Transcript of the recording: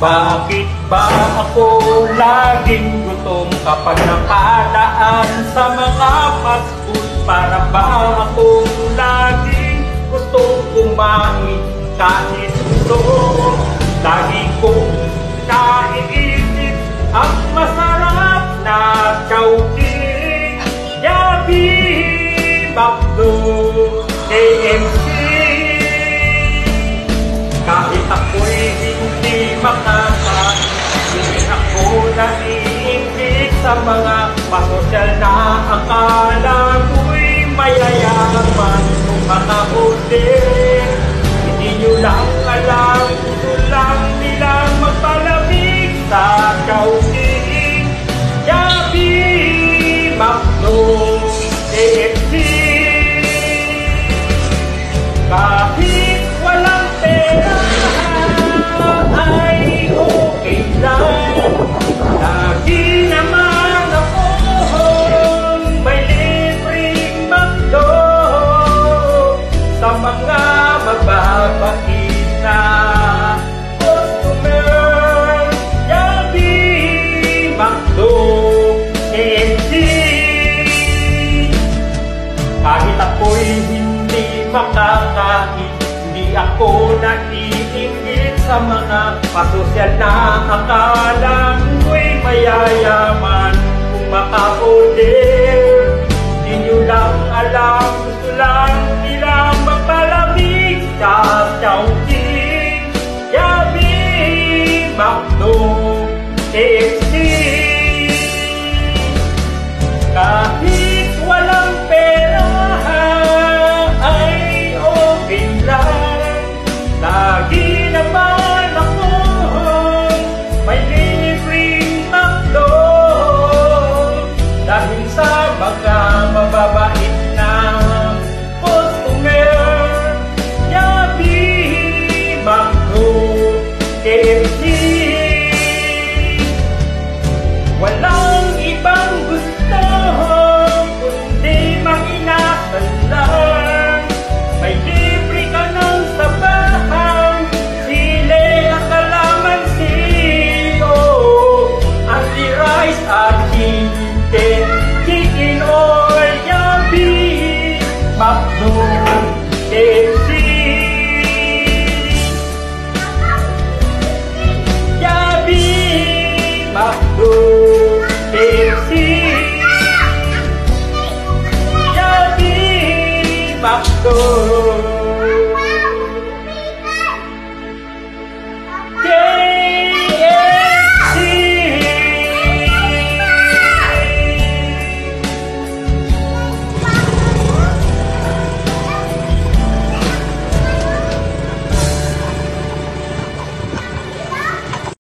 Bakit ba ako laging gutom kapag nakadaan sa mga fast food? Para ba akong laging gustong kumain kahit gusto? Lagi kong naiisip ang masarap na Chowking, Jollibee, McDo, KFC. Kahit ako'y hindi makakain, hindi ako naiingit sa mga pasosyal na akala ko'y mayayaman kung makahotel. Hindi nyo lang alam, gusto lang nilang magpalamig sa Chowking, Jollibee, McDo, KFC. Kahit walang pera ay okay lang, lagi naman akong may libreng McDo sa mga mababait na customer. Jollibee, McDo, KFC. Kahit ako'y hindi makakain, hindi ako naiingit sa mga pasosyal na akala ko'y mayayaman kung maka-order. Di nyo lang alam, gusto lang nilang magpalamig sa Chowking, Jollibee, McDo, KFC. Kahit walang pera ay okay lang, lagi naman akong may libreng McDo dahil sa mga mababait na customer. Jollibee, McDo, KFC. Walang ibang gusto kundi manginasal lang. May libre ka ng sabahan, sili at kalamansi, only rice at hindi chicken oil. Jollibee, McDo, KFC. Jollibee, McDo, KFC. Jollibee, McDo.